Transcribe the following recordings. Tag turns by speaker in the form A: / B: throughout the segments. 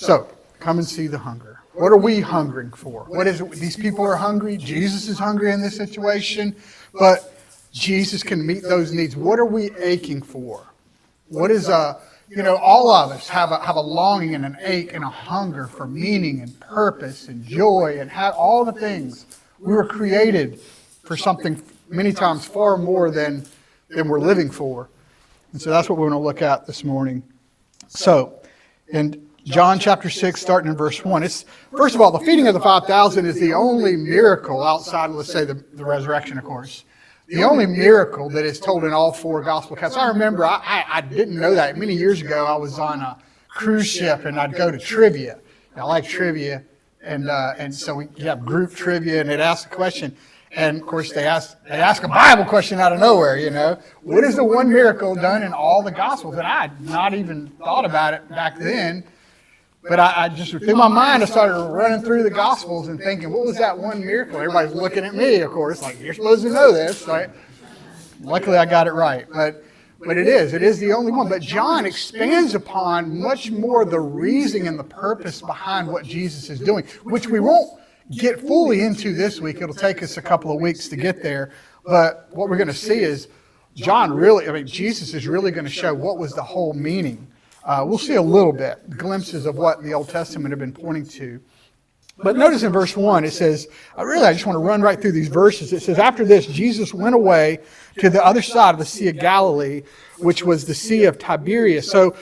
A: So, come and see the hunger. What are we hungering for? What is it? These people are hungry. Jesus is hungry in this situation. But Jesus can meet those needs. What are we aching for? What is all of us have a longing and an ache and a hunger for meaning and purpose and joy and all the things. We were created for something many times far more than we're living for. And so that's what we're going to look at this morning. So, in John chapter 6, starting in verse 1, first of all, the feeding of the 5,000 is the only miracle outside of, let's say, the resurrection, of course. The only miracle that is told in all four gospel accounts. I remember, I didn't know that. Many years ago, I was on a cruise ship, and I'd go to trivia. I like trivia, and so you have group trivia, and they'd ask a question. And, of course, they ask a Bible question out of nowhere, What is the one miracle done in all the Gospels? And I had not even thought about it back then. But I just, through my mind, I started running through the Gospels and thinking, what was that one miracle? Everybody's looking at me, of course, like, you're supposed to know this, right? Luckily, I got it right. But it is the only one. But John expands upon much more the reasoning and the purpose behind what Jesus is doing, which we won't get fully into this week. It'll take us a couple of weeks to get there. But what we're going to see is Jesus is really going to show what was the whole meaning. We'll see a little bit, glimpses of what the Old Testament have been pointing to. But notice in verse 1, it says, I just want to run right through these verses. It says, after this, Jesus went away to the other side of the Sea of Galilee, which was the Sea of Tiberias. So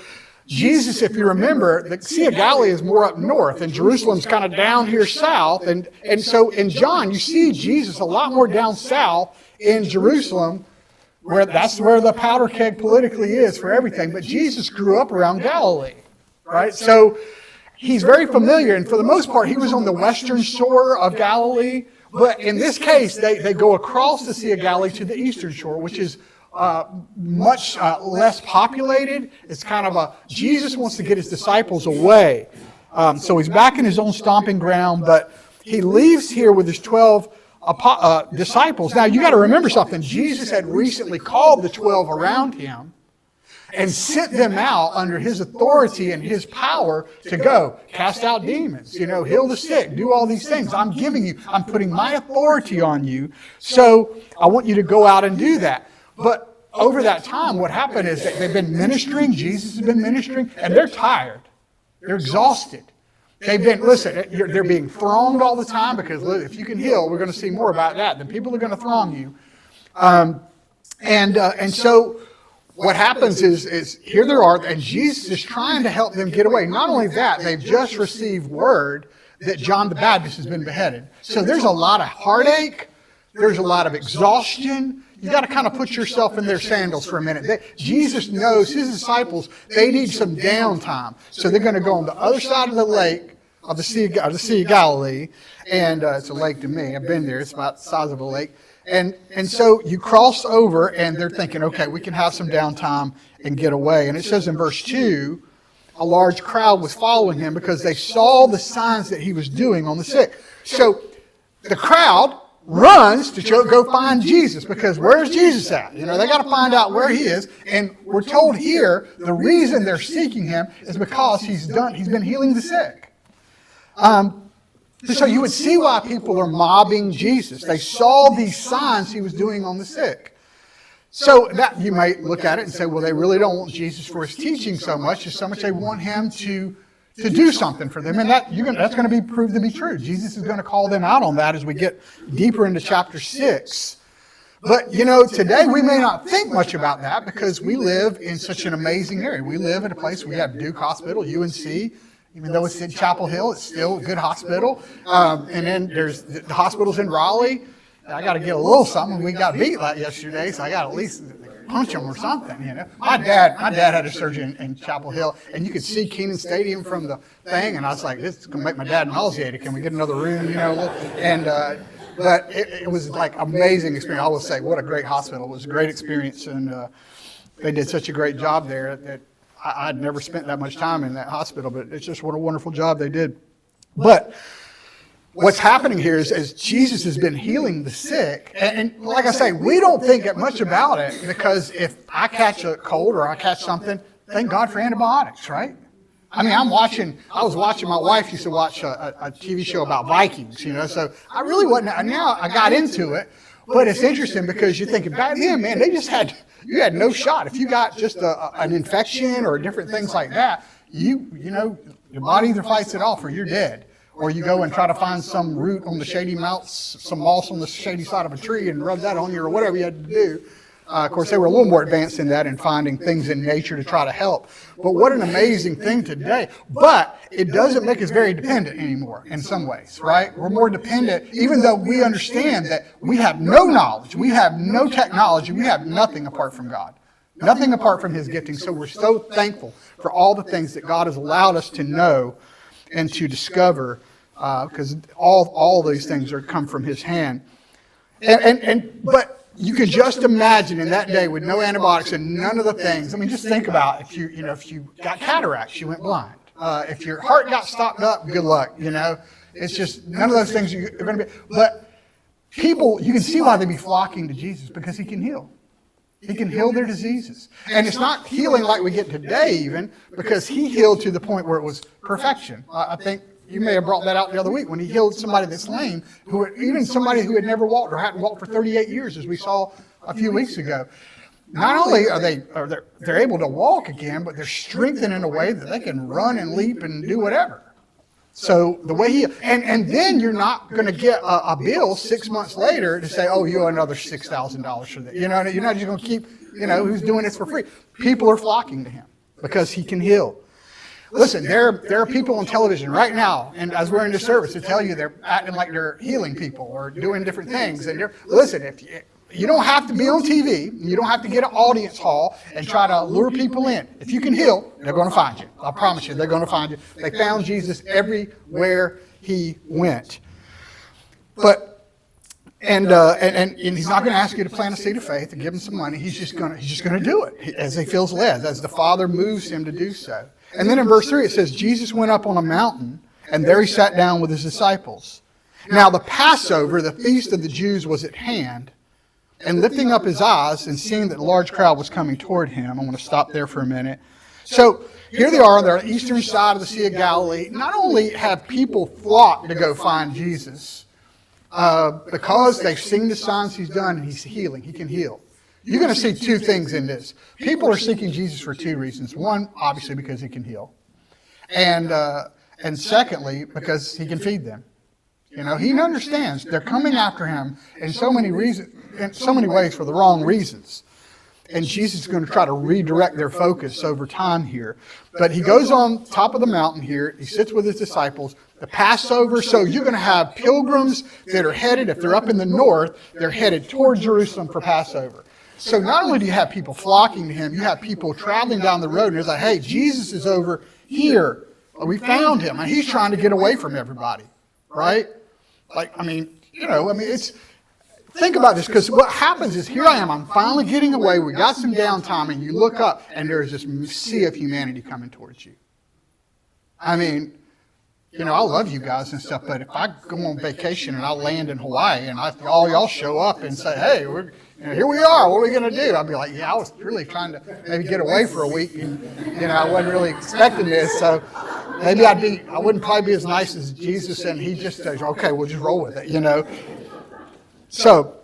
A: Jesus, if you remember, the Sea of Galilee is more up north, and Jerusalem's kind of down here south. And so in John, you see Jesus a lot more down south in Jerusalem, that's where the powder keg politically is for everything. But Jesus grew up around Galilee, right? So he's very familiar, and for the most part, he was on the western shore of Galilee. But in this case, they go across the Sea of Galilee to the eastern shore, which is much less populated. It's kind of Jesus wants to get his disciples away. So he's back in his own stomping ground, but he leaves here with his 12 disciples. Now, you got to remember something. Jesus had recently called the 12 around him and sent them out under his authority and his power to go cast out demons, heal the sick, do all these things. I'm putting my authority on you, so I want you to go out and do that. But over that time, what happened is that they've been ministering, Jesus has been ministering, and they're tired. They're exhausted. They're being thronged all the time, because if you can heal, we're going to see more about that. Then people are going to throng you. And so what happens is here they are, and Jesus is trying to help them get away. Not only that, they've just received word that John the Baptist has been beheaded. So there's a lot of heartache. There's a lot of exhaustion. You got to kind of put yourself in their sandals for a minute. Jesus knows his disciples, they need some downtime. So they're going to go on the other side of the lake, of the Sea of Galilee. And it's a lake to me. I've been there. It's about the size of a lake. And so you cross over, and they're thinking, okay, we can have some downtime and get away. And it says in verse 2, a large crowd was following him because they saw the signs that he was doing on the sick. So the crowd runs to go find Jesus, because where's Jesus at? They got to find out where he is. And we're told here the reason they're seeking him is because he's been healing the sick. So you would see why people are mobbing Jesus. They saw these signs he was doing on the sick. So that you might look at it and say, well, they really don't want Jesus for his teaching so much they want him to do something for them. And that's going to be proved to be true. Jesus is going to call them out on that as we get deeper into chapter 6. But, today we may not think much about that, because we live in such an amazing area. We live in a place where we have Duke Hospital, UNC. Even though it's in Chapel Hill, it's still a good hospital. And then there's the hospitals in Raleigh. I got to get a little something. We got beat yesterday, so I got to at least punch them or something. My dad had a surgery in Chapel Hill, and you could see Kenan Stadium from the thing. And I was like, this is going to make my dad nauseated. Can we get another room? And but it was like amazing experience. I will say, what a great hospital. It was a great experience, and they did such a great job there that I'd never spent that much time in that hospital, but it's just what a wonderful job they did. But what's happening here is Jesus has been healing the sick. And like I say, we don't think much about it, because if I catch a cold or I catch something, thank God for antibiotics, right? I mean, I was watching, my wife used to watch a TV show about Vikings, so I really wasn't, now I got into it, but it's interesting because you're thinking, back then, man, you had no shot. If you got just an infection or different things like that, your body either fights it off or you're dead. Or you go and try to find some root on the shady some moss on the shady side of a tree and rub that on you or whatever you had to do. Of course, they were a little more advanced in that and finding things in nature to try to help. But what an amazing thing today. But it doesn't make us very dependent anymore in some ways, right? We're more dependent, even though we understand that we have no knowledge, we have no technology, we have nothing apart from God. Nothing apart from His gifting. So we're so thankful for all the things that God has allowed us to know and to discover, because all these things come from His hand. But you can just imagine in that day with no antibiotics and none of the things. I mean, just think about if you got cataracts, you went blind. If your heart got stopped up, good luck. It's just none of those things are going to be. But people, you can see why they'd be flocking to Jesus, because He can heal. He can heal their diseases. And it's not healing like we get today even, because He healed to the point where it was perfection. I think you may have brought that out the other week when He healed somebody that's lame, even somebody who had never walked or hadn't walked for 38 years, as we saw a few weeks ago. Not only are they're able to walk again, but they're strengthened in a way that they can run and leap and do whatever. So the way and then you're not going to get a bill 6 months later to say, oh, you owe another $6,000 for that. You're not just going to keep, who's doing this for free. People are flocking to Him because He can heal. Listen, there are people on television right now, and as we're in this service, to tell you they're acting like they're healing people or doing different things. And listen, if you don't have to be on TV, you don't have to get an audience hall and try to lure people in. If you can heal, they're going to find you. I promise you, they're going to find you. They found Jesus everywhere He went. And He's not going to ask you to plant a seed of faith and give Him some money. He's just going to do it as He feels led, as the Father moves Him to do so. And then in verse 3 it says, Jesus went up on a mountain, and there He sat down with His disciples. Now the Passover, the feast of the Jews, was at hand. And lifting up His eyes and seeing that a large crowd was coming toward Him. I want to stop there for a minute. So here they are. They're on the eastern side of the Sea of Galilee. Not only have people flocked to go find Jesus, because they've seen the signs He's done and He's healing. He can heal. You're going to see two things in this. People are seeking Jesus for two reasons. One, obviously, because He can heal. And secondly, because He can feed them. He understands they're coming after Him in so many ways for the wrong reasons. And Jesus is going to try to redirect their focus over time here. But He goes on top of the mountain here. He sits with His disciples. The Passover, so you're going to have pilgrims that are headed, if they're up in the north, they're headed toward Jerusalem for Passover. So not only do you have people flocking to Him, you have people traveling down the road and it's like, hey, Jesus is over here. We found Him. And He's trying to get away from everybody, right? It's, think about this, because what happens is, here I am, I'm finally getting away, we got some downtime, and you look up and there's this sea of humanity coming towards you. I love you guys and stuff, but if I go on vacation and I land in Hawaii and all y'all show up and say, hey, here we are, what are we going to do? I'd be like, I was really trying to maybe get away for a week, and I wasn't really expecting this, so maybe I wouldn't probably be as nice as Jesus, and He just says, okay, we'll just roll with it, So,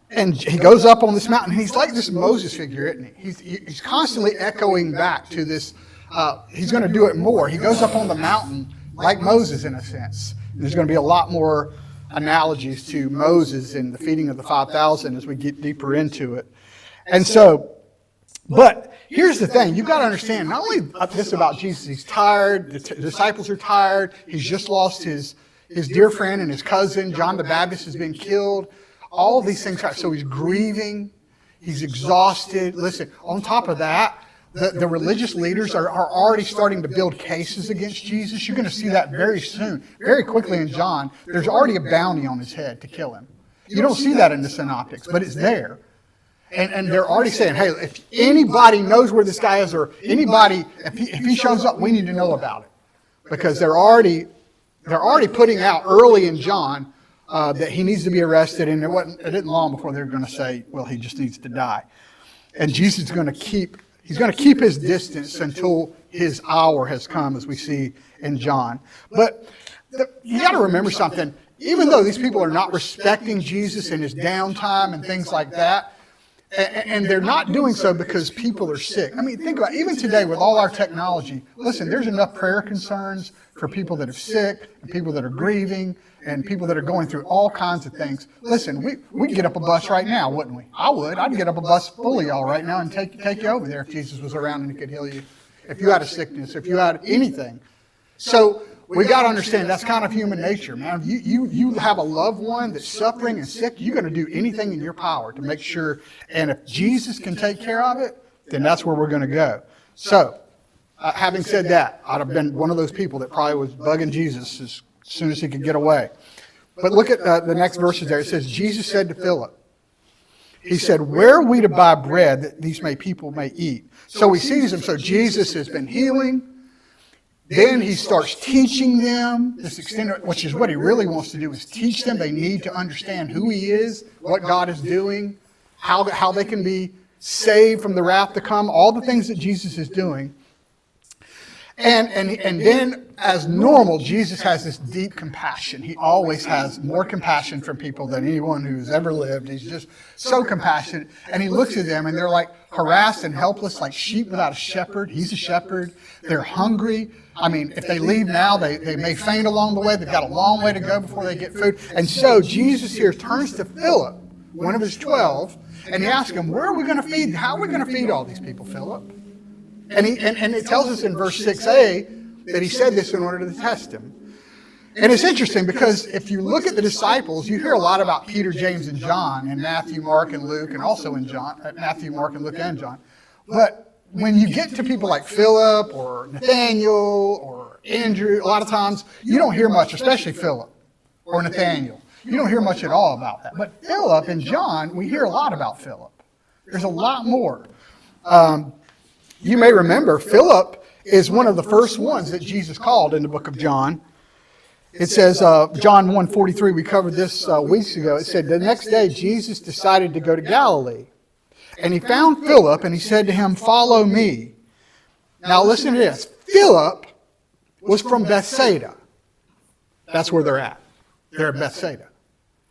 A: and He goes up on this mountain, and He's like this Moses figure, isn't He? He's constantly echoing back to this. He's going to do it more. He goes up on the mountain like Moses in a sense. There's going to be a lot more analogies to Moses and the feeding of the 5,000 as we get deeper into it. And so, but here's the thing. You've got to understand, not only this about Jesus, He's tired, the disciples are tired, He's just lost his dear friend and his cousin, John the Baptist, has been killed. All these things, so He's grieving, He's exhausted. Listen, on top of that, the religious leaders are already starting to build cases against Jesus. You're going to see that very soon. Very quickly in John, there's already a bounty on His head to kill Him. You don't see that in the synoptics, but it's there. And they're already saying, hey, if anybody knows where this guy is, or anybody, if he shows up, we need to know about it. Because they're already putting out early in John that He needs to be arrested, and it didn't long before they're going to say, well, He just needs to die. And Jesus is going to keep His distance until his hour has come, as we see in John. But you got to remember something. Even though these people are not respecting Jesus in his downtime and things like that, and they're not doing so because people are sick. I mean, think about it. Even today with all our technology, listen, there's enough prayer concerns for people that are sick, and people that are grieving, and people that are going through all kinds of things. Listen, we'd get up a bus right now, wouldn't we? I would. I'd get up a bus full of y'all right now and take you over there if Jesus was around and he could heal you. If you had a sickness, if you had anything. So we got to understand that's kind of human nature, man. You have a loved one that's suffering and sick, you're going to do anything in your power to make sure. And if Jesus can take care of it, then that's where we're going to go. So, having said that, I'd have been one of those people that probably was bugging Jesus as soon as he could get away. But look at the next verses there. It says, Jesus said to Philip, he said, where are we to buy bread that these people may eat? So he sees them. So Jesus has been healing. Then he starts teaching them this extent, which is what he really wants to do, is teach them. They need to understand who he is, what God is doing, how they can be saved from the wrath to come, all the things that Jesus is doing. And then, as normal, Jesus has this deep compassion. He always has more compassion for people than anyone who's ever lived. He's just so compassionate. And he looks at them, and they're like harassed and helpless, like sheep without a shepherd. He's a shepherd. They're hungry. I mean, if they leave now, they may faint along the way. They've got a long way to go before they get food. And so Jesus here turns to Philip, one of his 12, and he asks him, where are we going to feed? How are we going to feed all these people, Philip? And it tells us in verse 6a that he said this in order to test him. And it's interesting because if you look at the disciples, you hear a lot about Peter, James, and John in Matthew, Mark, and Luke, and also in Matthew, Mark, and Luke, and John. But when you get to people like Philip or Nathaniel or Andrew, a lot of times you don't hear much, especially Philip or Nathaniel. You don't hear much at all about that. But Philip and John, we hear a lot about Philip. There's a lot more. You may remember Philip is one of the first ones that Jesus called in the book of John. It says, John 1:43, we covered this weeks ago. It said, the next day Jesus decided to go to Galilee. And he found Philip and he said to him, follow me. Now listen to this. Philip was from Bethsaida. That's where they're at. They're at Bethsaida.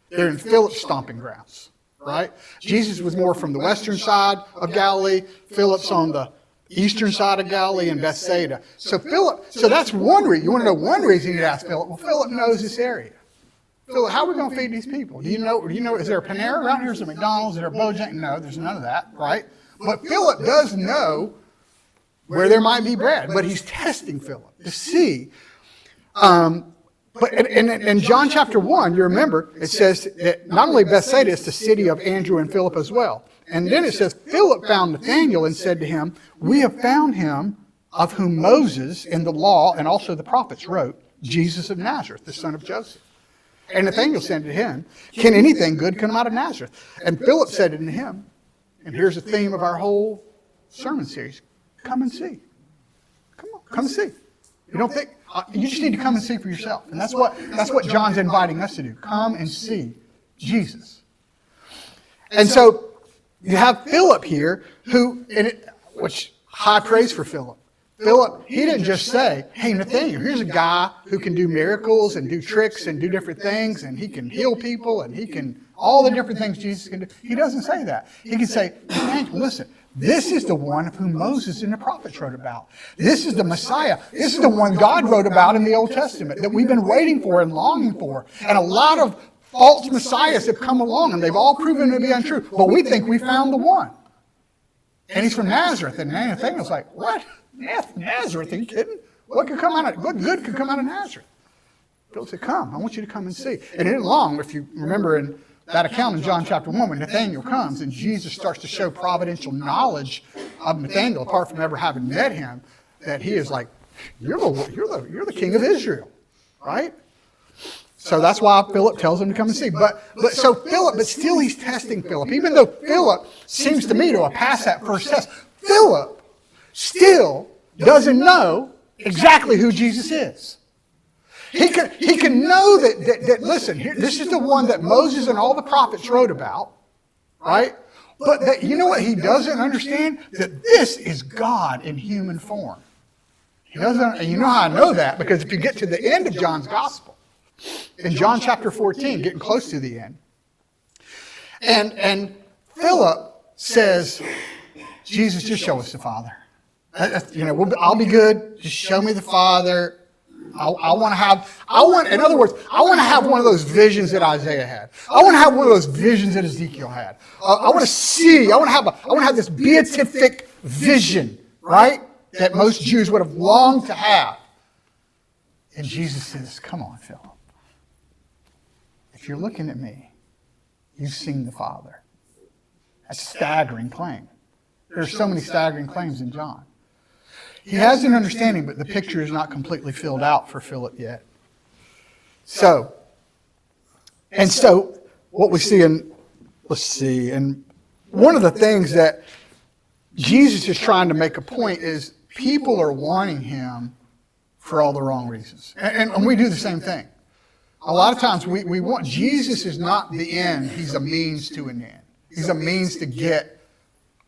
A: They're in Philip's stomping grounds, right? Jesus was more from the western side of Galilee. Philip's on the eastern side of Galilee and Bethsaida. So that's one reason. You want to know one reason you'd ask Philip? Well, Philip knows this area. Philip, how are we going to feed these people? Do you know, is there a Panera around here? Is there McDonald's? Is there a Bojangles? No, there's none of that, right? But Philip does know where there might be bread. But he's testing Philip to see. But in John chapter 1, you remember, it says that not only Bethsaida is the city of Andrew and Philip as well. And then it says, Philip found Nathanael and said to him, we have found him of whom Moses in the law and also the prophets wrote, Jesus of Nazareth, the son of Joseph. And Nathanael said to him, can anything good come out of Nazareth? And Philip said to him, and here's the theme of our whole sermon series, come and see. Come on, come see. You don't think, you just need to come and see for yourself. And that's what John's inviting us to do. Come and see Jesus. And so you have Philip here, which high praise for Philip. Philip, he didn't just say, hey, Nathaniel, here's a guy who can do miracles and do tricks and do different things, and he can heal people, and he can, all the different things Jesus can do. He doesn't say that. He can say, Nathaniel, listen, this is the one of whom Moses and the prophets wrote about. This is the Messiah. This is the one God wrote about in the Old Testament that we've been waiting for and longing for. And a lot of false messiahs have come along, and they've all proven to be untrue. But we think we found the one. And he's from Nazareth. And Nathaniel's like, what? Nazareth? Are you kidding? What good could come out of Nazareth? Philip said, come. I want you to come and see. And it isn't long, if you remember in that account in John chapter 1, when Nathanael comes and Jesus starts to show providential knowledge of Nathanael, apart from ever having met him, that he is like, you're the king of Israel, right? So that's why Philip tells him to come and see. But still he's testing Philip. Even though Philip seems to me to have passed that first test, Philip still doesn't know exactly who Jesus is. He can know that listen, this is the one that Moses and all the prophets wrote about, right? But you know what he doesn't understand? That this is God in human form. He doesn't, and you know how I know that? Because if you get to the end of John's gospel, in John chapter 14, getting close to the end, and Philip says, Jesus, just show us the Father. I'll be good. Just show me the Father. In other words, I want to have one of those visions that Isaiah had. I want to have one of those visions that Ezekiel had. I want to have this beatific vision, right? That most Jews would have longed to have. And Jesus says, come on, Philip. If you're looking at me, you've seen the Father. That's a staggering claim. There are so many staggering claims in John. He has an understanding, but the picture is not completely filled out for Philip yet. So what we see and one of the things that Jesus is trying to make a point is people are wanting him for all the wrong reasons. And we do the same thing. A lot of times we want, Jesus is not the end, he's a means to an end. He's a means to get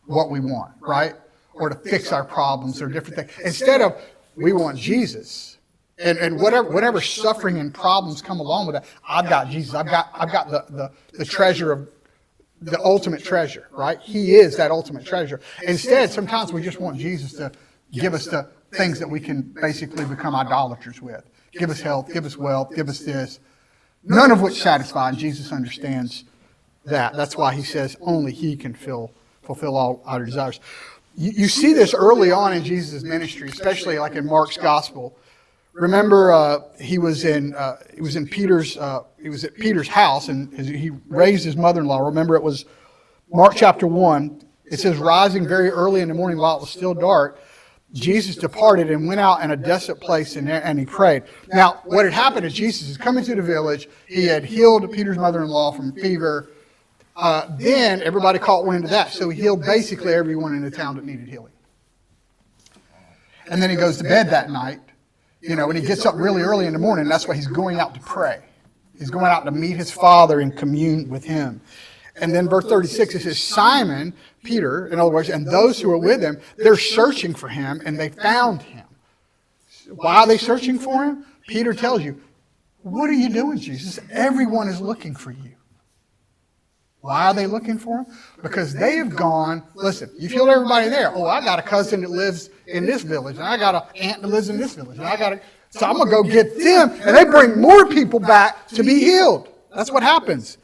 A: what we want, right? Or to fix our problems or different things. Instead of, we want Jesus. And whatever suffering and problems come along with that, I've got Jesus. I've got the treasure of the ultimate treasure, right? He is that ultimate treasure. Instead, sometimes we just want Jesus to give us the things that we can basically become idolaters with. Give us health, give us wealth, give us this. None of which satisfy, and Jesus understands that. That's why he says only he can fulfill all our desires. You see this early on in Jesus' ministry, especially like in Mark's gospel. Remember, he was at Peter's house, and he raised his mother-in-law. Remember, it was Mark chapter 1. It says, rising very early in the morning while it was still dark, Jesus departed and went out in a desolate place and he prayed. Now, what had happened is Jesus is coming to the village. He had healed Peter's mother-in-law from fever. Then everybody caught wind of that. So he healed basically everyone in the town that needed healing. And then he goes to bed that night, and he gets up really early in the morning. And that's why he's going out to pray. He's going out to meet his Father and commune with him. And then verse 36, it says, Simon, Peter, in other words, and those who were with him, they're searching for him, and they found him. Why are they searching for him? Peter tells you, what are you doing, Jesus? Everyone is looking for you. Why are they looking for him? Because they have gone, listen, you've healed everybody there. Oh, I got a cousin that lives in this village, and I got an aunt that lives in this village, so I'm going to go get them, and they bring more people back to be healed. That's what happens.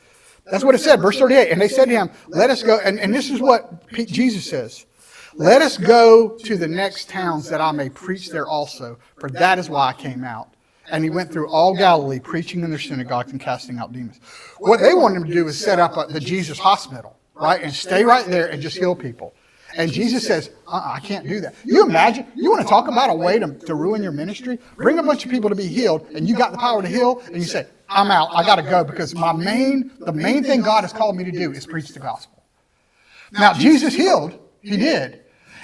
A: That's what it said, verse 38. And they said to him, let us go, and this is what Jesus says. Let us go to the next towns that I may preach there also, for that is why I came out. And he went through all Galilee, preaching in their synagogues and casting out demons. What they wanted him to do is set up the Jesus hospital, right? And stay right there and just heal people. And Jesus says, I can't do that. You imagine, you want to talk about a way to ruin your ministry? Bring a bunch of people to be healed, and you got the power to heal, and you say, I'm out, I got to go, because the main thing God has called me to do is preach the gospel. Now, Jesus healed, he did.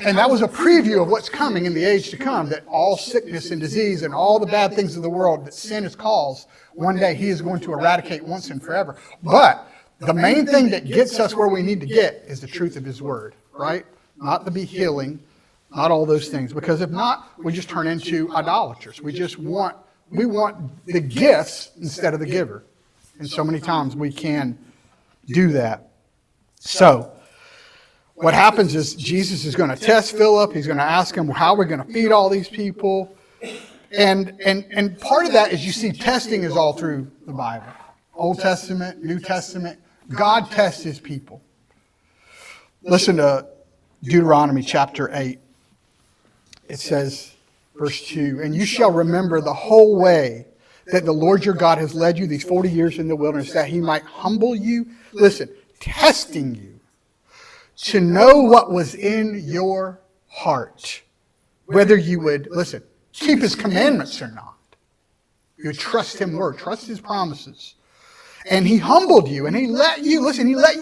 A: And that was a preview of what's coming in the age to come, that all sickness and disease and all the bad things of the world that sin has caused, one day he is going to eradicate once and forever. But the main thing that gets us where we need to get is the truth of his word, right? Not to be healing, not all those things. Because if not, we just turn into idolaters. We want the gifts instead of the giver. And so many times we can do that. So, what happens is Jesus is going to test Philip. He's going to ask him, how are we going to feed all these people? And part of that is, you see, testing is all through the Bible. Old Testament, New Testament. God tests his people. Listen to Deuteronomy chapter 8. It says, verse 2, and you shall remember the whole way that the Lord your God has led you these 40 years in the wilderness, that he might humble you. Listen, testing you, to know what was in your heart, whether you would, listen, keep his commandments or not. You would trust him word, trust his promises. And he humbled you, and he let you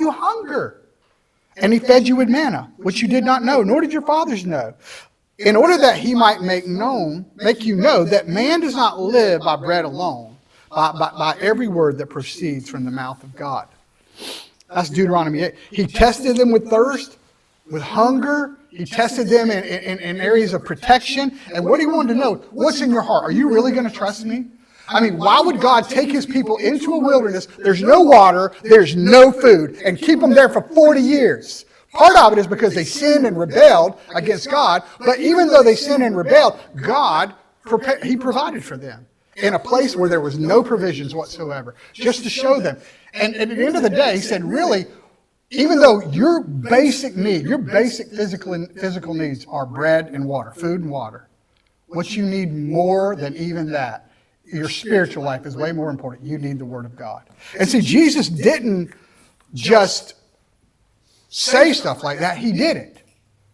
A: hunger. And he fed you with manna, which you did not know, nor did your fathers know, in order that he might make you know that man does not live by bread alone, by every word that proceeds from the mouth of God. That's Deuteronomy 8. He tested them with thirst, with hunger. He tested them in areas of protection. And what he wanted to know, what's in your heart? Are you really going to trust me? I mean, why would God take his people into a wilderness? There's no water, there's no food, and keep them there for 40 years. Part of it is because they sinned and rebelled against God. But even though they sinned and rebelled, God, he provided for them in a place where there was no provisions whatsoever, just to show them. And at the end of the day, he said, really, even though your basic need, your basic physical needs are bread and water, food and water, what you need more than even that, your spiritual life is way more important. You need the Word of God. And see, Jesus didn't just say stuff like that. He did it.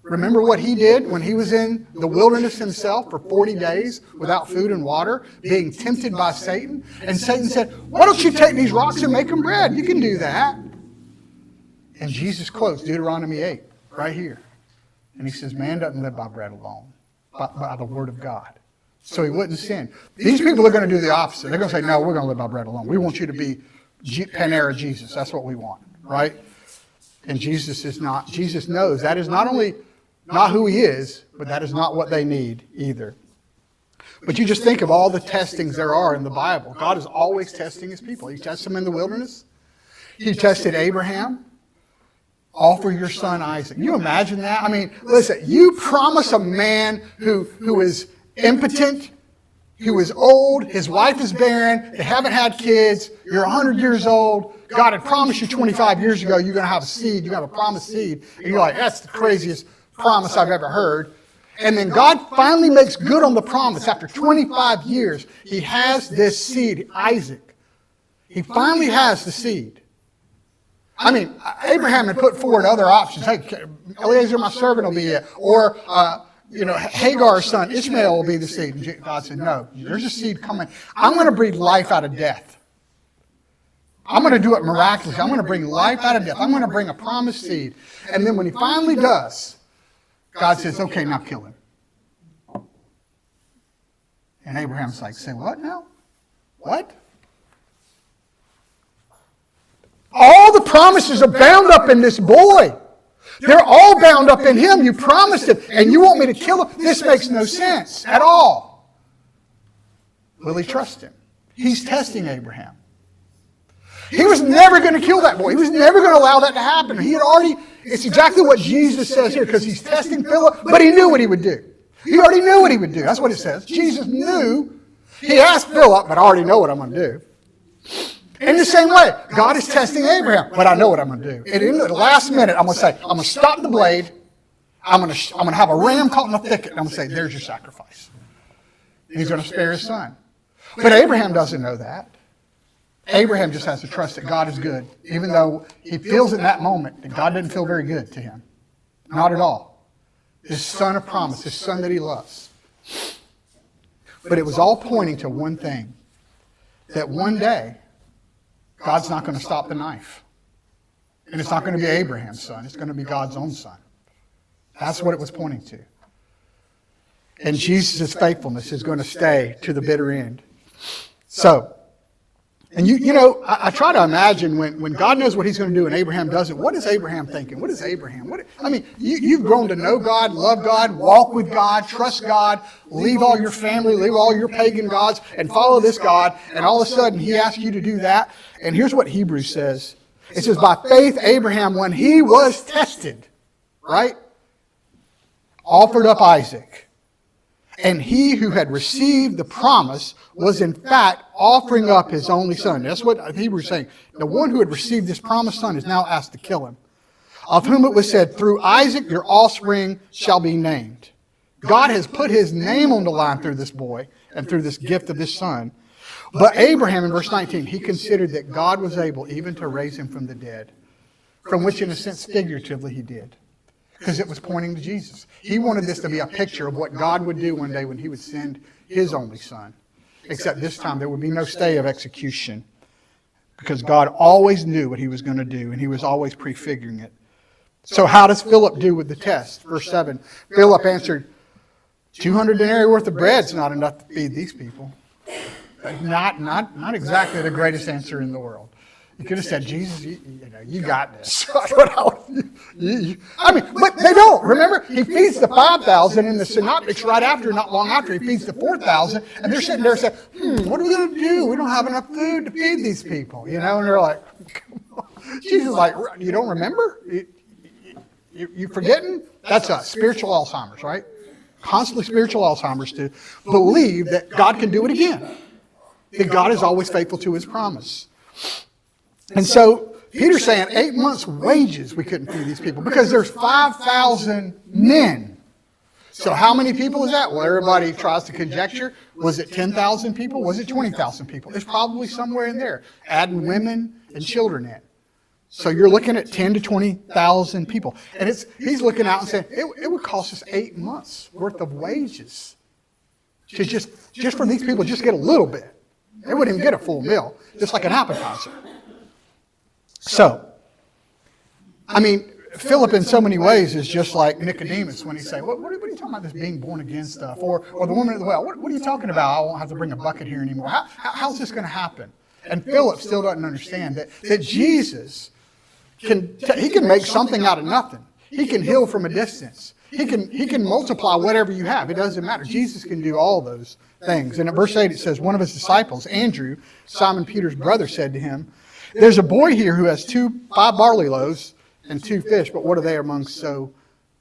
A: Remember what he did when he was in the wilderness himself for 40 days without food and water, being tempted by Satan? And Satan said, why don't you take these rocks and make them bread? You can do that. And Jesus quotes Deuteronomy 8 right here. And he says, man doesn't live by bread alone, but by the Word of God. So he wouldn't sin. These people are going to do the opposite. They're going to say, no, we're going to live by bread alone. We want you to be Panera Jesus. That's what we want, right? And Jesus is not. Jesus knows that is not only not who he is, but that is not what they need either. But you just think of all the testings there are in the Bible. God is always testing his people. He tests them in the wilderness. He tested Abraham. Offer your son Isaac. Can you imagine that? I mean, listen, you promise a man who is impotent, who is old, his wife is barren, they haven't had kids, you're 100 years old, God had promised you 25 years ago you're going to have a seed, you have a promised seed, and you're like, that's the craziest promise I've ever heard. And then God finally makes good on the promise. After 25 years, he has this seed, Isaac. He finally has the seed. I mean, Abraham had put forward other options. Hey, Eliezer, my servant, will be it. Or, Hagar's son, Ishmael, will be the seed. And God said, no, there's a seed coming. I'm going to breathe life out of death. I'm going to do it miraculously. I'm going to bring life out of death. I'm going to bring a promised seed. And then when he finally does, God says, okay, now kill him. And Abraham's like, say what now? What? All the promises are bound up in this boy. They're all bound up in him. You promised him, and you want me to kill him? This makes no sense at all. Will he trust him? He's testing Abraham. He was never going to kill that boy. He was never going to allow that to happen. It's exactly what Jesus says here, because he's testing Philip, but he knew what he would do. He already knew what he would do. That's what it says. Jesus knew. He asked Philip, but I already know what I'm going to do. In the same way, God is testing Abraham, but I know what I'm going to do. And in the last minute, I'm going to say, I'm going to stop the blade. I'm going to have a ram caught in the thicket. And I'm going to say, there's your sacrifice. And he's going to spare his son. But Abraham doesn't know that. Abraham just has to trust that God is good, even though he feels in that moment that God doesn't feel very good to him. Not at all. His son of promise, his son that he loves. But it was all pointing to one thing, that one day, God's not going to stop the knife. And it's not going to be Abraham's son. It's going to be God's own son. That's what it was pointing to. And Jesus' faithfulness is going to stay to the bitter end. So, and I try to imagine when God knows what he's going to do and Abraham doesn't, what is Abraham thinking? What is Abraham? You've grown to know God, love God, walk with God, trust God, leave all your family, leave all your pagan gods, and follow this God, and all of a sudden he asks you to do that. And here's what Hebrews says. It says, by faith Abraham, when he was tested, right, offered up Isaac. And he who had received the promise was in fact offering up his only son. That's what Hebrews is saying. The one who had received this promised son is now asked to kill him. Of whom it was said, through Isaac your offspring shall be named. God has put his name on the line through this boy and through this gift of this son. But Abraham, in verse 19, he considered that God was able even to raise him from the dead. From which, in a sense, figuratively, he did. Because it was pointing to Jesus. He wanted this to be a picture of what God would do one day when he would send his only son. Except this time there would be no stay of execution. Because God always knew what he was going to do, and he was always prefiguring it. So how does Philip do with the test? Verse 7, Philip answered, 200 denarii worth of bread is not enough to feed these people. Not exactly the greatest answer in the world. You could have said, Jesus, you got this. I mean, but they don't. Remember, he feeds the 5,000 in the synoptics right after, not long after, he feeds the 4,000. And they're sitting there saying, what are we going to do? We don't have enough food to feed these people. And they're like, come on. Jesus is like, you don't remember? You forgetting? That's us, spiritual Alzheimer's, right? Constantly spiritual Alzheimer's to believe that God can do it again. That God is always faithful to his promise. And so Peter's saying 8 months' wages we couldn't feed these people because there's 5,000 men. So how many people is that? Well, everybody tries to conjecture. Was it 10,000 people? Was it 20,000 people? It's probably somewhere in there, adding women and children in. So you're looking at 10 to 20,000 people. And he's looking out and saying, it would cost us 8 months worth of wages to just for these people, just get a little bit. They wouldn't even get a full meal, just like an appetizer. So, I mean, Philip in so many ways is just like Nicodemus when he say, what are you talking about this being born again stuff? Or the woman at the well, what are you talking about? I won't have to bring a bucket here anymore. How's this going to happen? And Philip still doesn't understand that Jesus can make something out of nothing. He can heal from a distance. He can multiply whatever you have. It doesn't matter. Jesus can do all those things. And at verse 8 it says, one of his disciples, Andrew, Simon Peter's brother, said to him, there's a boy here who has 5 barley loaves and 2 fish, but what are they among so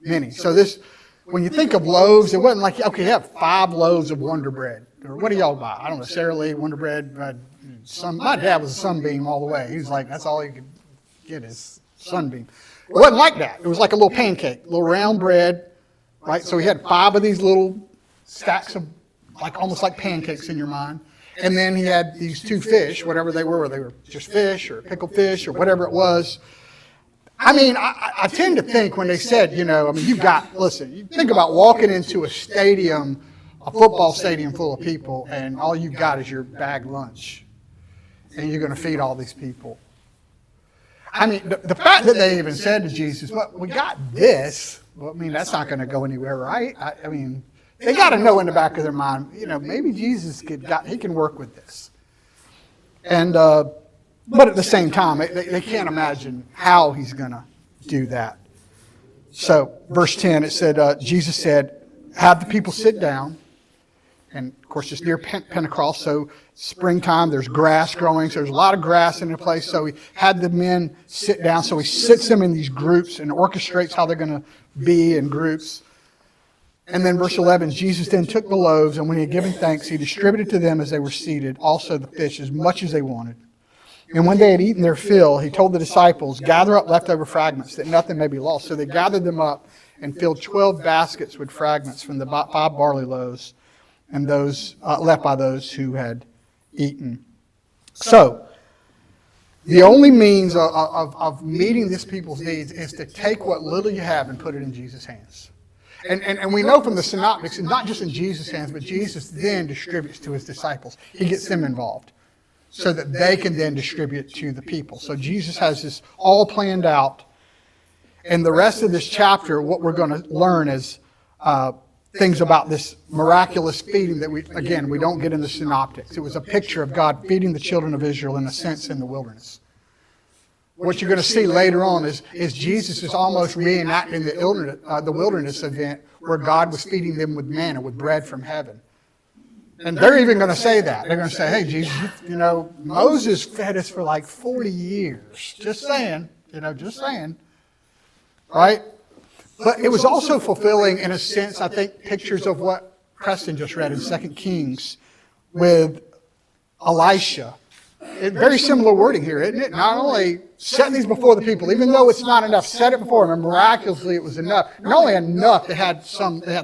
A: many? So this, when you think of loaves, it wasn't like, okay, you have 5 loaves of Wonder Bread. Or what do y'all buy? I don't know, Sara Lee, Wonder Bread. My dad was a Sunbeam all the way. He was like, that's all he could get is Sunbeam. It wasn't like that. It was like a little pancake, a little round bread, right? So he had 5 of these little stacks of, almost like pancakes in your mind. And then he had these 2 fish, whatever they were just fish or pickled fish or whatever it was. I mean, I tend to think when they said, you think about walking into a stadium, a football stadium full of people, and all you've got is your bag lunch. And you're going to feed all these people. I mean, the fact that they even said to Jesus, well, we got this, well, I mean, that's not going to go anywhere, right? I mean, they got to know in the back of their mind, maybe Jesus he can work with this. And, but at the same time, they can't imagine how he's going to do that. So, verse 10, it said, Jesus said, have the people sit down. And, of course, it's near Pentecost, so springtime, there's grass growing, so there's a lot of grass in the place. So he had the men sit down, so he sits them in these groups and orchestrates how they're going to be in groups. And then verse 11, Jesus then took the loaves, and when he had given thanks, he distributed to them as they were seated, also the fish, as much as they wanted. And when they had eaten their fill, he told the disciples, gather up leftover fragments, that nothing may be lost. So they gathered them up and filled 12 baskets with fragments from the 5 barley loaves, and those left by those who had eaten. So, the only means of meeting this people's needs is to take what little you have and put it in Jesus' hands. And we know from the synoptics, and not just in Jesus' hands, but Jesus then distributes to his disciples. He gets them involved so that they can then distribute to the people. So Jesus has this all planned out. And the rest of this chapter, what we're going to learn is things about this miraculous feeding that we don't get in the synoptics. It was a picture of God feeding the children of Israel in a sense in the wilderness. What you're going to see later on is Jesus is almost reenacting the wilderness event where God was feeding them with manna, with bread from heaven. And they're even going to say that. They're going to say, hey, Jesus, Moses fed us for like 40 years. Just saying. Right? But it was also fulfilling, in a sense, I think, pictures of what Preston just read in 2 Kings with Elisha. Very similar wording here, isn't it? Not only set these before the people, even though it's not enough, set it before them, and miraculously it was enough. Not only enough, they had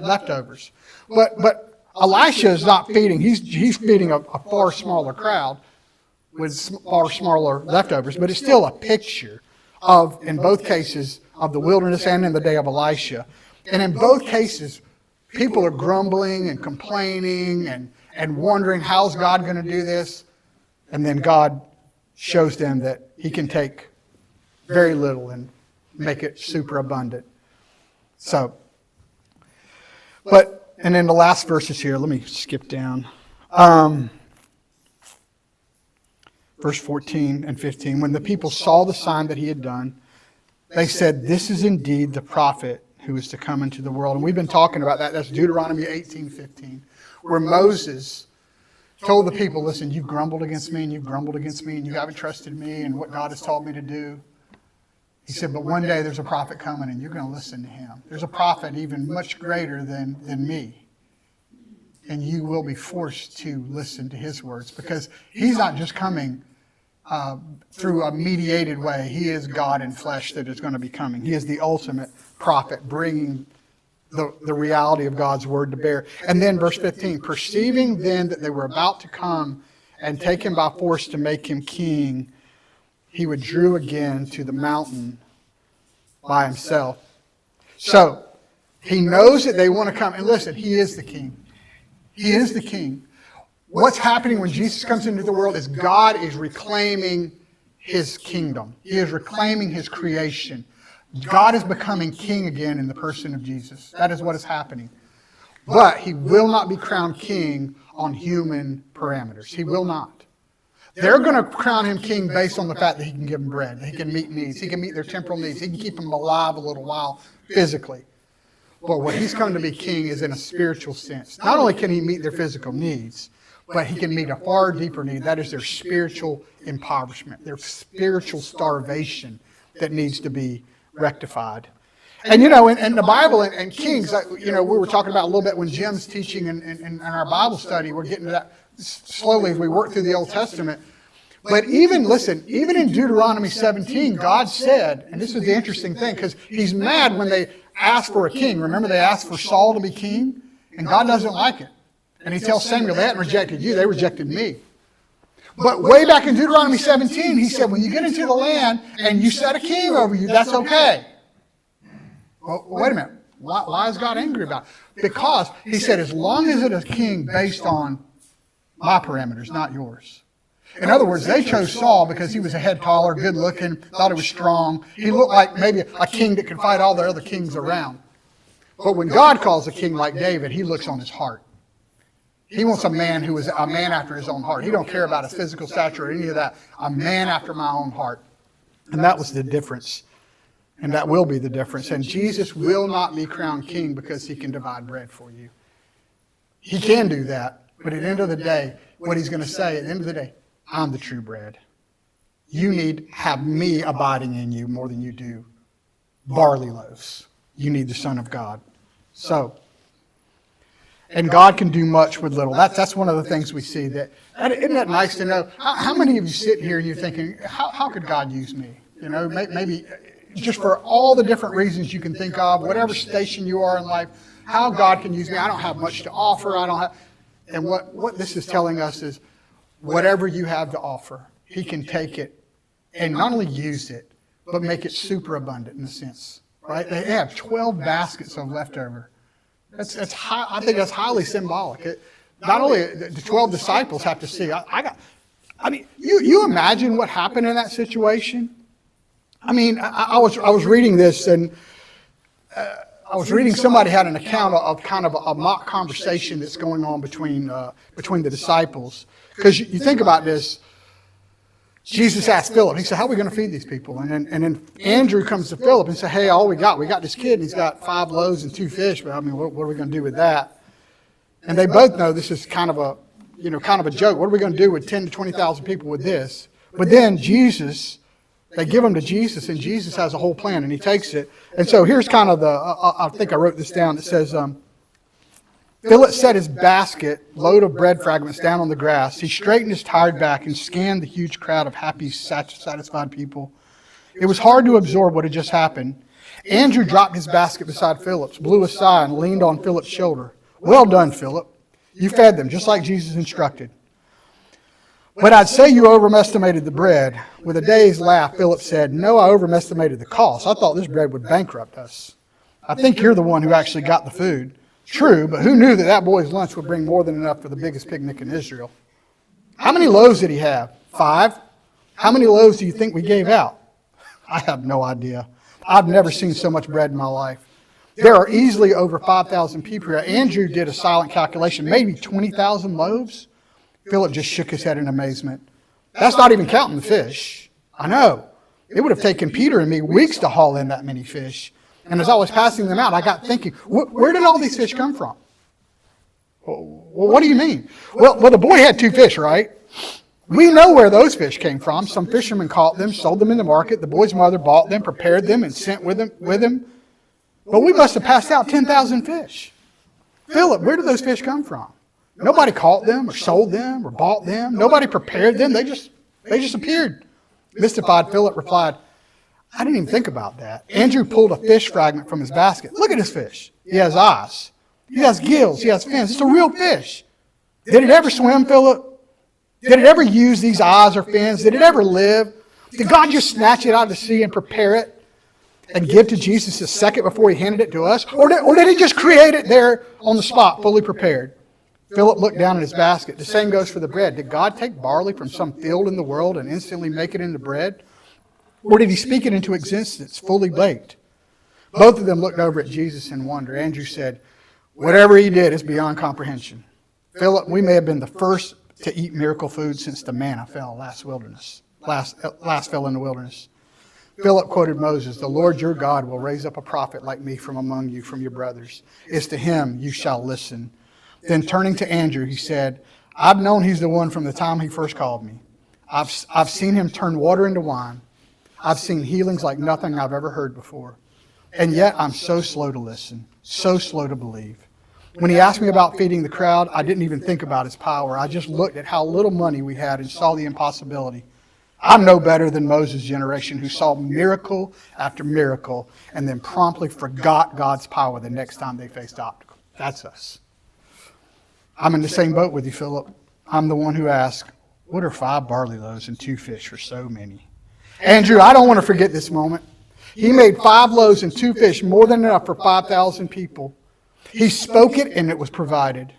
A: leftovers. But Elisha is not feeding, he's feeding a far smaller crowd with far smaller leftovers, but it's still a picture of, in both cases, of the wilderness and in the day of Elisha. And in both cases, people are grumbling and complaining and wondering, how's God going to do this? And then God shows them that he can take very little and make it super abundant. So, and then the last verses here, let me skip down. verse 14 and 15. When the people saw the sign that he had done, they said, "This is indeed the prophet who is to come into the world." And we've been talking about that. That's Deuteronomy 18:15, where Moses told the people, "Listen, you've grumbled against me, and you've grumbled against me, and you haven't trusted me and what God has told me to do." He said, "But one day there's a prophet coming, and you're going to listen to him. There's a prophet even much greater than me. And you will be forced to listen to his words, because he's not just coming through a mediated way. He is God in flesh that is going to be coming. He is the ultimate prophet, bringing the reality of God's word to bear." And then verse 15, "Perceiving then that they were about to come and take him by force to make him king, he withdrew again to the mountain by himself." So he knows that they want to come. And listen, he is the king. He is the king. What's happening when Jesus comes into the world is God is reclaiming his kingdom. He is reclaiming his creation. God is becoming king again in the person of Jesus. That is what is happening. But he will not be crowned king on human parameters. He will not. They're going to crown him king based on the fact that he can give them bread, that he can meet needs, he can meet their temporal needs, he can keep them alive a little while physically. But what he's come to be king is in a spiritual sense. Not only can he meet their physical needs, but he can meet a far deeper need. That is their spiritual impoverishment, their spiritual starvation that needs to be rectified. And you know, in the Bible and Kings, you know, we were talking about a little bit when Jim's teaching in our Bible study. We're getting to that slowly as we work through the Old Testament. But even in Deuteronomy 17, God said, and this is the interesting thing, because he's mad when they ask for a king. Remember, they asked for Saul to be king, and God doesn't like it. And he tells Samuel, "They hadn't rejected you, they rejected me." But way back in Deuteronomy 17, he said, when you get into the land and you set a king over you, that's okay. Well, wait a minute. Why is God angry about it? Because he said, as long as it is a king based on my parameters, not yours. In other words, they chose Saul because he was a head taller, good looking, thought he was strong. He looked like maybe a king that could fight all the other kings around. But when God calls a king like David, he looks on his heart. He wants a man who is a man after his own heart. He don't care about his physical stature or any of that. A man after my own heart. And that was the difference. And that will be the difference. And Jesus will not be crowned king because he can divide bread for you. He can do that. But at the end of the day, what he's going to say at the end of the day, I'm the true bread. You need have me abiding in you more than you do barley loaves. You need the Son of God. So, and God can do much with little. That's one of the things we see. Isn't that nice to know? How many of you sit here and you're thinking, how could God use me? You know, maybe just for all the different reasons you can think of, whatever station you are in life, how God can use me. I don't have much to offer. And what this is telling us is whatever you have to offer, he can take it and not only use it, but make it super abundant in a sense. Right? They have 12 baskets of leftover. I think that's highly symbolic. Not only the 12 disciples have to see. You imagine what happened in that situation? I mean, I was reading this, and I was reading somebody had an account of kind of a mock conversation that's going on between the disciples. Because you think about this, Jesus asked Philip, he said, "How are we going to feed these people?" And then Andrew comes to Philip and said, "Hey, all we got this kid, and he's got 5 loaves and 2 fish. But I mean, what are we going to do with that?" And they both know this is kind of a joke. What are we going to do with 10 to 20,000 people with this? But then they give them to Jesus, and Jesus has a whole plan, and he takes it. And so here's kind of I think I wrote this down. It says, Philip set his basket, load of bread fragments, down on the grass. He straightened his tired back and scanned the huge crowd of happy, satisfied people. It was hard to absorb what had just happened. Andrew dropped his basket beside Philip's, blew a sigh, and leaned on Philip's shoulder. "Well done, Philip. You fed them, just like Jesus instructed." "But I'd say you overestimated the bread." With a dazed laugh, Philip said, "No, I overestimated the cost. I thought this bread would bankrupt us. I think you're the one who actually got the food." "True, but who knew that boy's lunch would bring more than enough for the biggest picnic in Israel?" "How many loaves did he have?" 5. "How many loaves do you think we gave out?" "I have no idea. I've never seen so much bread in my life. There are easily over 5,000 people here." Andrew did a silent calculation, maybe 20,000 loaves. Philip just shook his head in amazement. That's not even counting the fish. I know. It would have taken Peter and me weeks to haul in that many fish. And as I was passing them out, I got thinking, where did all these fish come from? Well, what do you mean? Well, the boy had 2 fish, right? We know where those fish came from. Some fishermen caught them, sold them in the market. The boy's mother bought them, prepared them, and sent with him. But we must have passed out 10,000 fish. Philip, where did those fish come from? Nobody caught them or sold them or bought them. Nobody prepared them. They just appeared. Mystified, Philip replied, I didn't even think about that. Andrew pulled a fish fragment from his basket. Look at this fish. He has eyes. He has gills. He has fins. It's a real fish. Did it ever swim, Philip? Did it ever use these eyes or fins? Did it ever live? Did God just snatch it out of the sea and prepare it and give to Jesus a second before he handed it to us? Or did he just create it there on the spot, fully prepared? Philip looked down at his basket. The same goes for the bread. Did God take barley from some field in the world and instantly make it into bread? Or did he speak it into existence, fully baked? Both of them looked over at Jesus in wonder. Andrew said, whatever he did is beyond comprehension. Philip, we may have been the first to eat miracle food since the manna fell last fell in the wilderness. Philip quoted Moses, the Lord your God will raise up a prophet like me from among you, from your brothers. It's to him you shall listen. Then turning to Andrew, he said, I've known he's the one from the time he first called me. I've seen him turn water into wine. I've seen healings like nothing I've ever heard before. And yet I'm so slow to listen, so slow to believe. When he asked me about feeding the crowd, I didn't even think about his power. I just looked at how little money we had and saw the impossibility. I'm no better than Moses' generation who saw miracle after miracle and then promptly forgot God's power the next time they faced obstacles. That's us. I'm in the same boat with you, Philip. I'm the one who asked, what are 5 barley loaves and 2 fish for so many? Andrew, I don't want to forget this moment. He made 5 loaves and 2 fish, more than enough for 5,000 people. He spoke it and it was provided.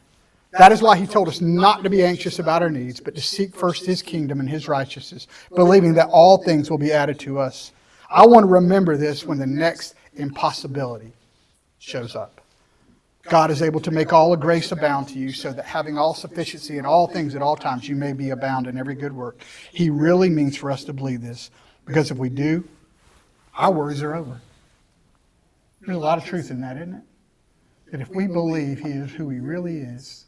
A: That is why he told us not to be anxious about our needs, but to seek first his kingdom and his righteousness, believing that all things will be added to us. I want to remember this when the next impossibility shows up. God is able to make all of grace abound to you, so that having all sufficiency in all things at all times, you may be abound in every good work. He really means for us to believe this, because if we do, our worries are over. There's a lot of truth in that, isn't it? That if we believe he is who he really is,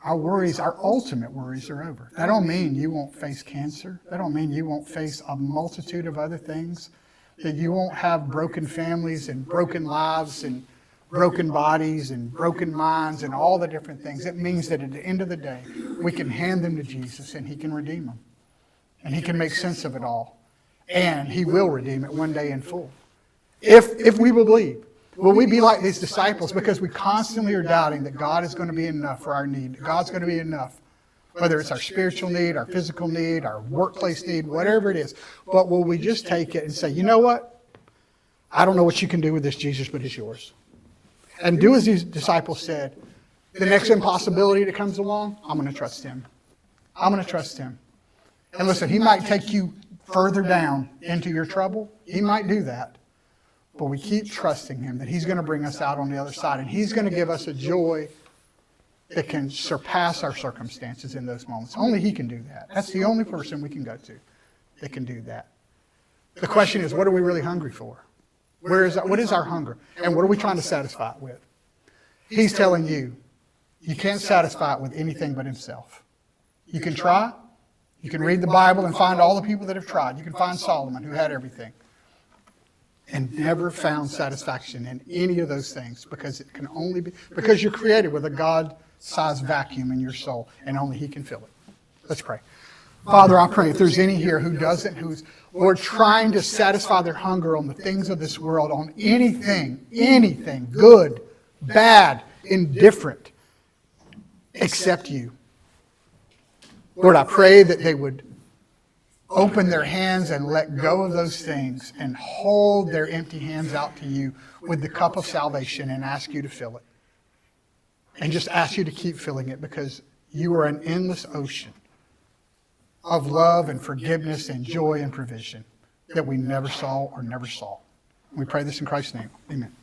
A: our worries, our ultimate worries are over. That don't mean you won't face cancer. That don't mean you won't face a multitude of other things. That you won't have broken families and broken lives and broken bodies and broken minds and all the different things. It means that at the end of the day, we can hand them to Jesus and he can redeem them. And he can make sense of it all. And he will redeem it one day in full. If we believe. Will we be like these disciples because we constantly are doubting that God is going to be enough for our need? God's going to be enough. Whether it's our spiritual need, our physical need, our workplace need, whatever it is. But will we just take it and say, you know what? I don't know what you can do with this, Jesus, but it's yours. And do as these disciples said. The next impossibility that comes along, I'm going to trust him. I'm going to trust him. And listen, he might take you further down into your trouble. He might do that. But we keep trusting him that he's going to bring us out on the other side. And he's going to give us a joy that can surpass our circumstances in those moments. Only he can do that. That's the only person we can go to that can do that. The question is, what are we really hungry for? What is our hunger? And what are we trying to satisfy it with? He's telling you, you can't satisfy it with anything but himself. You can try. You can read the Bible and find all the people that have tried. You can find Solomon, who had everything, and never found satisfaction in any of those things, because it can only be because you're created with a God-sized vacuum in your soul, and only he can fill it. Let's pray. Father, I pray if there's any here who's Lord, trying to satisfy their hunger on the things of this world, on anything, good, bad, indifferent, except you. Lord, I pray that they would open their hands and let go of those things and hold their empty hands out to you with the cup of salvation and ask you to fill it. And just ask you to keep filling it, because you are an endless ocean of love and forgiveness and joy and provision that we never saw or never saw. We pray this in Christ's name. Amen.